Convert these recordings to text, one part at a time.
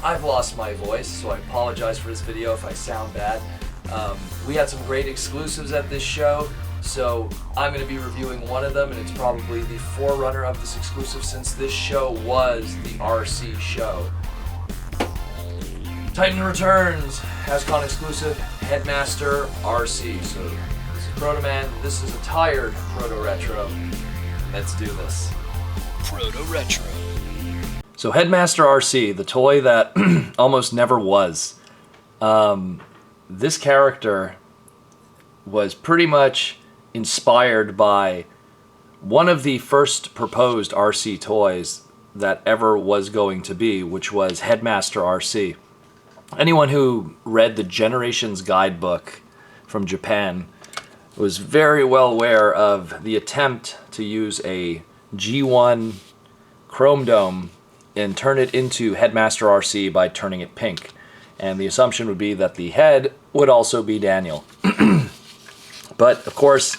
I've lost my voice, so I apologize for this video if I sound bad. We had some great exclusives at this show, so I'm going to be reviewing one of them, and it's probably the forerunner of this exclusive since this show was the Arcee show. Titan returns, HasCon exclusive, Headmaster Rc. So this is Protoman, this is a tired Protoretro. Let's do this. Protoretro. So Headmaster Rc, the toy that almost never was. This character was pretty much inspired by one of the first proposed Rc toys that ever was going to be, which was Headmaster Rc. Anyone who read the Generations Guidebook from Japan was very well aware of the attempt to use a G1 Chrome Dome and turn it into Headmaster Rc by turning it pink. And the assumption would be that the head would also be Daniel. But, of course,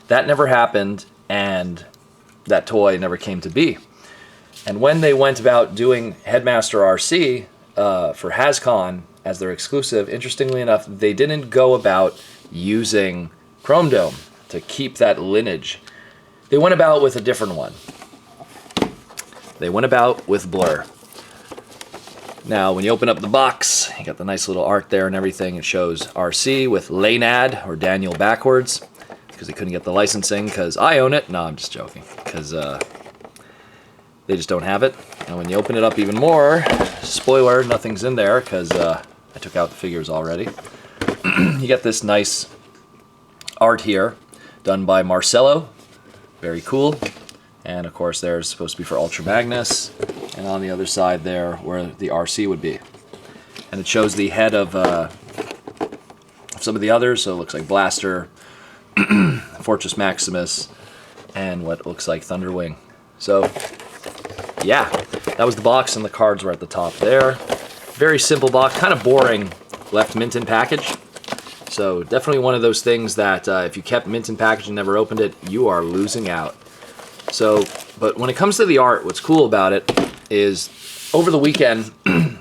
that never happened, and that toy never came to be. And when they went about doing Headmaster Rc for HasCon as their exclusive, interestingly enough, they didn't go about using Chrome Dome to keep that lineage. They went about with a different one. They went about with Blur. Now, when you open up the box, you got the nice little art there and everything. It shows Arcee with Leinad, or Daniel backwards, because they couldn't get the licensing, because I own it. No, I'm just joking, because they just don't have it. And when you open it up even more, spoiler, nothing's in there, because I took out the figures already. You get this nice art here, done by Marcelo. Very cool. And of course there's supposed to be for Ultra Magnus, and on the other side there where the Rc would be. And it shows the head of some of the others, so it looks like Blaster, Fortress Maximus, and what looks like Thunderwing. So yeah, that was the box, and the cards were at the top there. Very simple box, kind of boring, left mint in package. So definitely one of those things that if you kept mint in package and never opened it, you are losing out. So, but when it comes to the art, what's cool about it is over the weekend,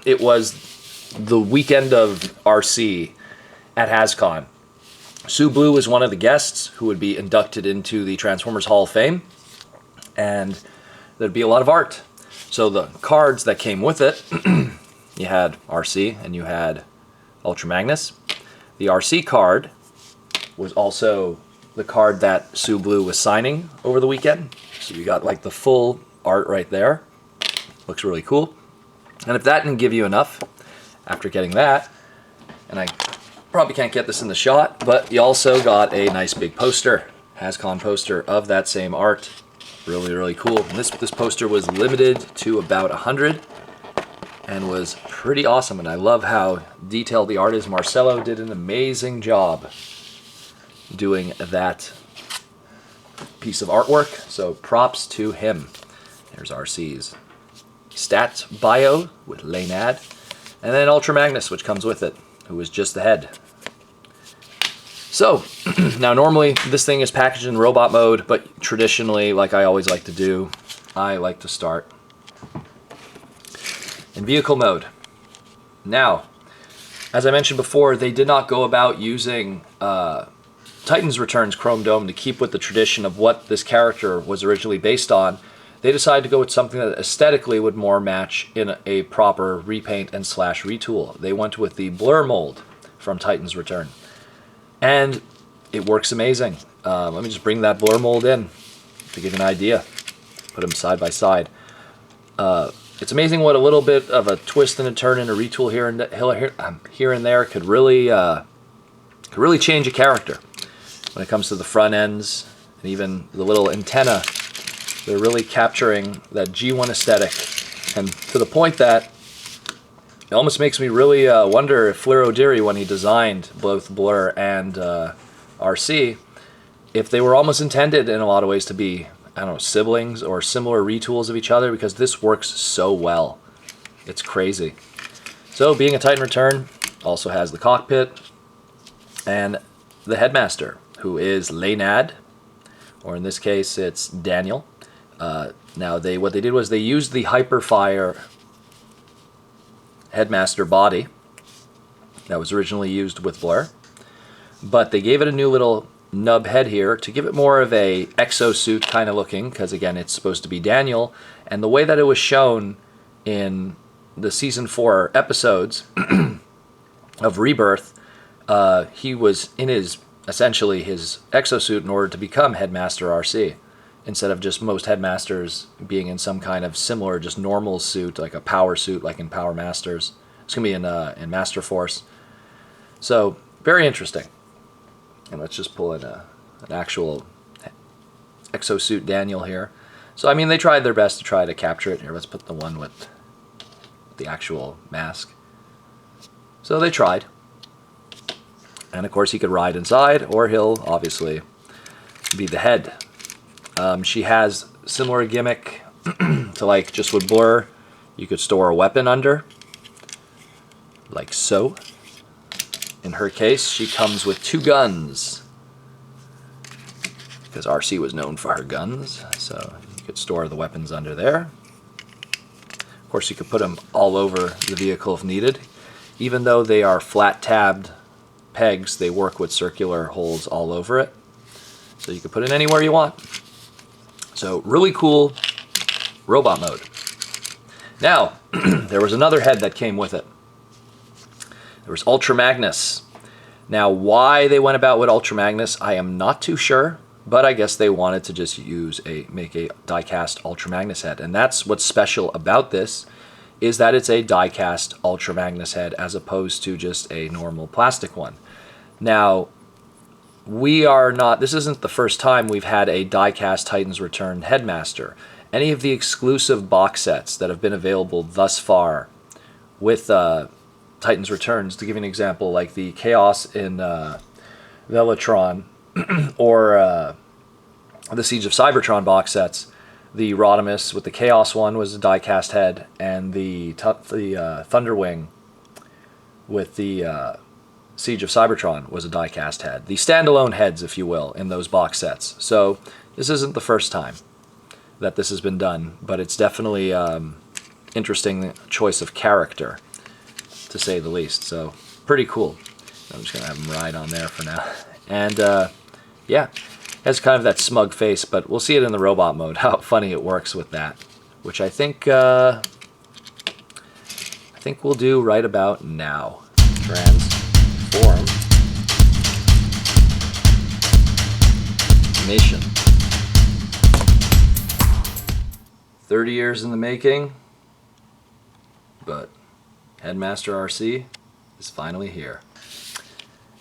it was the weekend of Rc at HasCon. Sue Blue was one of the guests who would be inducted into the Transformers Hall of Fame, and there'd be a lot of art. So the cards that came with it, you had Rc and you had Ultra Magnus. The Rc card was also the card that Sue Blue was signing over the weekend. So you got like the full art right there. Looks really cool. And if that didn't give you enough, after getting that, and I probably can't get this in the shot, but you also got a nice big poster, HasCon poster of that same art. Really, really cool. And this poster was limited to about 100 and was pretty awesome. And I love how detailed the art is. Marcelo did an amazing job doing that piece of artwork, so props to him. There's Rc's stats bio with Leinad, and then Ultra Magnus, which comes with it, who is just the head. So now normally this thing is packaged in robot mode, but traditionally, like I always like to do, I like to start in vehicle mode. Now, as I mentioned before, they did not go about using Titans Returns Chrome Dome to keep with the tradition of what this character was originally based on. They decided to go with something that aesthetically would more match in a proper repaint and slash retool. They went with the Blur mold from Titans Return, and it works amazing. Let me just bring that Blur mold in to give you an idea. Put them side by side. It's amazing what a little bit of a twist and a turn and a retool here and there could really change a character. When it comes to the front ends and even the little antenna, they're really capturing that G1 aesthetic, and to the point that it almost makes me really wonder if Fleer O'Deary, when he designed both Blur and Rc, if they were almost intended in a lot of ways to be, I don't know, siblings or similar retools of each other, because this works so well. It's crazy. So being a Titan Return, also has the Cockpit and the Headmaster, who is Leinad, or in this case it's Daniel. Now what they did was they used the Hyperfire Headmaster body that was originally used with Blur. But they gave it a new little nub head here to give it more of a exosuit kind of looking, because again, it's supposed to be Daniel. And the way that it was shown in the season 4 episodes of Rebirth, he was in essentially his exosuit in order to become Headmaster Rc, instead of just most headmasters being in some kind of similar, just normal suit, like a power suit, like in Power Masters. It's gonna be in Master Force. So very interesting. And let's just pull in an actual Exosuit Daniel here. So I mean, they tried their best to try to capture it. Here, let's put the one with the actual mask. So they tried. And of course he could ride inside, or he'll obviously be the head. She has similar gimmick to like just with Blur. You could store a weapon under, like so. In her case, she comes with 2 guns, because Arcee was known for her guns, so you could store the weapons under there. Of course, you could put them all over the vehicle if needed. Even though they are flat-tabbed pegs, they work with circular holes all over it, so you could put it anywhere you want. So really cool robot mode. Now, there was another head that came with it. There was Ultra Magnus. Now, why they went about with Ultra Magnus, I am not too sure, but I guess they wanted to just make a diecast Ultra Magnus head. And that's what's special about this, is that it's a diecast Ultra Magnus head as opposed to just a normal plastic one. Now, this isn't the first time we've had a diecast Titans Return Headmaster. Any of the exclusive box sets that have been available thus far with Titans Returns, to give you an example, like the Chaos in Velatron or the Siege of Cybertron box sets, the Rodimus with the Chaos one was a diecast head, and the Thunderwing with the Siege of Cybertron was a diecast head. The standalone heads, if you will, in those box sets. So this isn't the first time that this has been done, but it's definitely interesting choice of character, to say the least. So pretty cool. I'm just gonna have him ride on there for now. And yeah, has kind of that smug face, but we'll see it in the robot mode, how funny it works with that, which I think we'll do right about now. Transform Nation. 30 years in the making, but Headmaster Rc is finally here.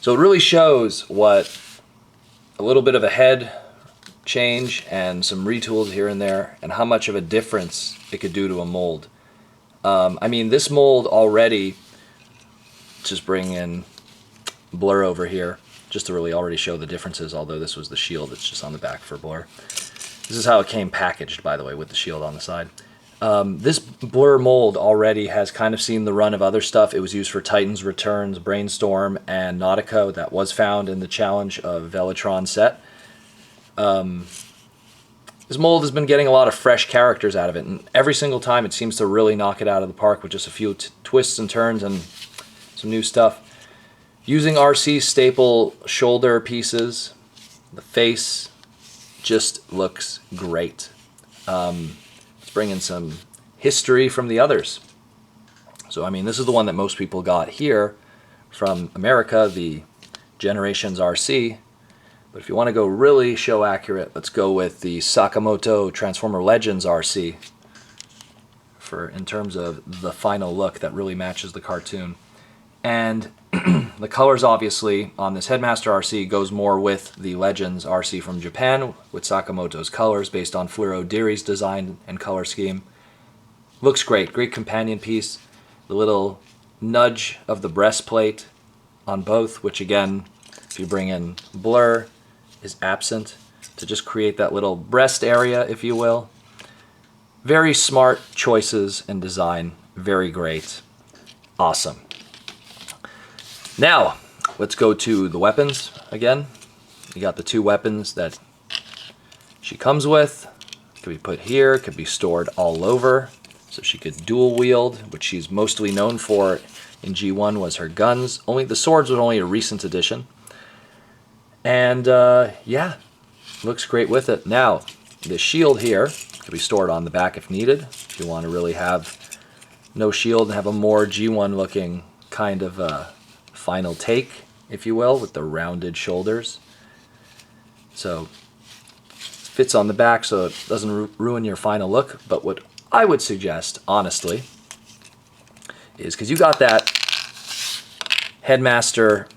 So it really shows what a little bit of a head change and some retools here and there, and how much of a difference it could do to a mold. I mean, this mold already, just bring in Blur over here, just to really already show the differences, although this was the shield that's just on the back for Blur. This is how it came packaged, by the way, with the shield on the side. This Blur mold already has kind of seen the run of other stuff. It was used for Titans Returns, Brainstorm, and Nautico. That was found in the Challenge of Velatron set. This mold has been getting a lot of fresh characters out of it, and every single time it seems to really knock it out of the park with just a few twists and turns and some new stuff. Using Arcee's staple shoulder pieces, the face just looks great. Let's bring in some history from the others. So, I mean, this is the one that most people got here from America, the Generations Rc. But if you want to go really show accurate, let's go with the Sakamoto Transformer Legends Rc in terms of the final look that really matches the cartoon. And the colors, obviously, on this Headmaster Rc goes more with the Legends Rc from Japan, with Sakamoto's colors based on Fluro Diri's design and color scheme. Looks great. Great companion piece. The little nudge of the breastplate on both, which again, if you bring in Blur, is absent, to just create that little breast area, if you will. Very smart choices in design. Very great. Awesome. Now, let's go to the weapons again. You got the 2 weapons that she comes with. Could be put here, could be stored all over. So she could dual wield, which she's mostly known for in G1 was her guns. Only the swords was only a recent addition. And yeah, looks great with it. Now, the shield here can be stored on the back if needed. If you want to really have no shield and have a more G1 looking kind of final take, if you will, with the rounded shoulders. So fits on the back so it doesn't ruin your final look. But what I would suggest, honestly, is because you got that Headmaster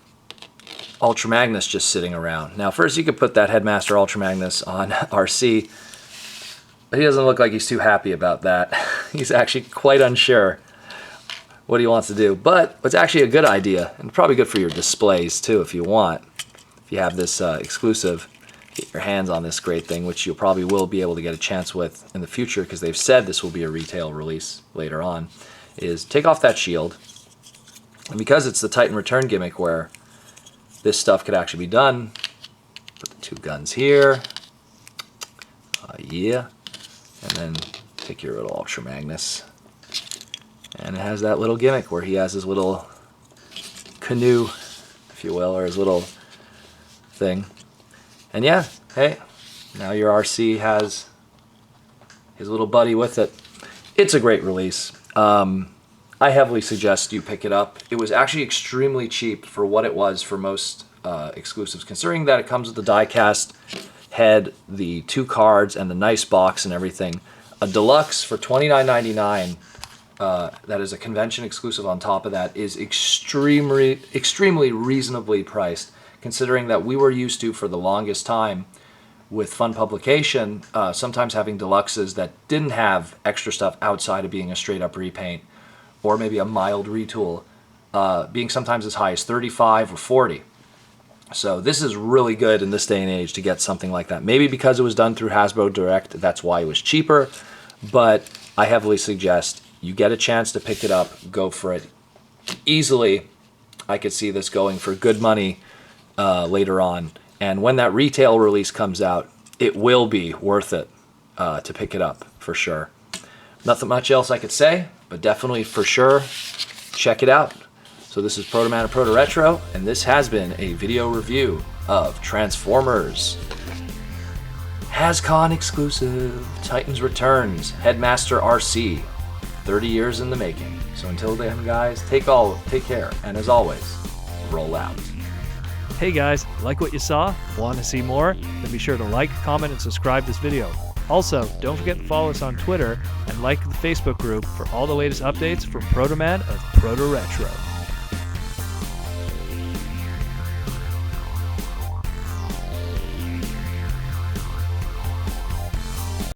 Ultra Magnus just sitting around. Now, first you could put that Headmaster Ultra Magnus on Arcee, but he doesn't look like he's too happy about that. He's actually quite unsure what he wants to do. But it's actually a good idea, and probably good for your displays too if you want. If you have this exclusive, get your hands on this great thing, which you probably will be able to get a chance with in the future because they've said this will be a retail release later on, is take off that shield. And because it's the Titan Return gimmick where this stuff could actually be done, put the two guns here, yeah, and then take your little Ultra Magnus. And it has that little gimmick where he has his little canoe, if you will, or his little thing. And yeah, hey, now your RC has his little buddy with it. It's a great release. I heavily suggest you pick it up. It was actually extremely cheap for what it was for most exclusives, considering that it comes with the diecast head, the 2 cards, and the nice box and everything. A deluxe for $29.99, that is a convention exclusive on top of that, is extremely reasonably priced, considering that we were used to, for the longest time, with Fun Publication, sometimes having deluxes that didn't have extra stuff outside of being a straight-up repaint, or maybe a mild retool, being sometimes as high as $35 or $40. So this is really good in this day and age to get something like that. Maybe because it was done through Hasbro Direct, that's why it was cheaper, but I heavily suggest you get a chance to pick it up, go for it. Easily, I could see this going for good money later on. And when that retail release comes out, it will be worth it to pick it up, for sure. Nothing much else I could say, but definitely for sure, check it out. So this is Protoman of Protoretro, and this has been a video review of Transformers. HasCon exclusive, Titans Returns, Headmaster Rc, 30 years in the making. So until then, guys, take care, and as always, roll out. Hey guys, like what you saw? Want to see more? Then be sure to like, comment, and subscribe this video. Also, don't forget to follow us on Twitter and like the Facebook group for all the latest updates from Protoman of Protoretro.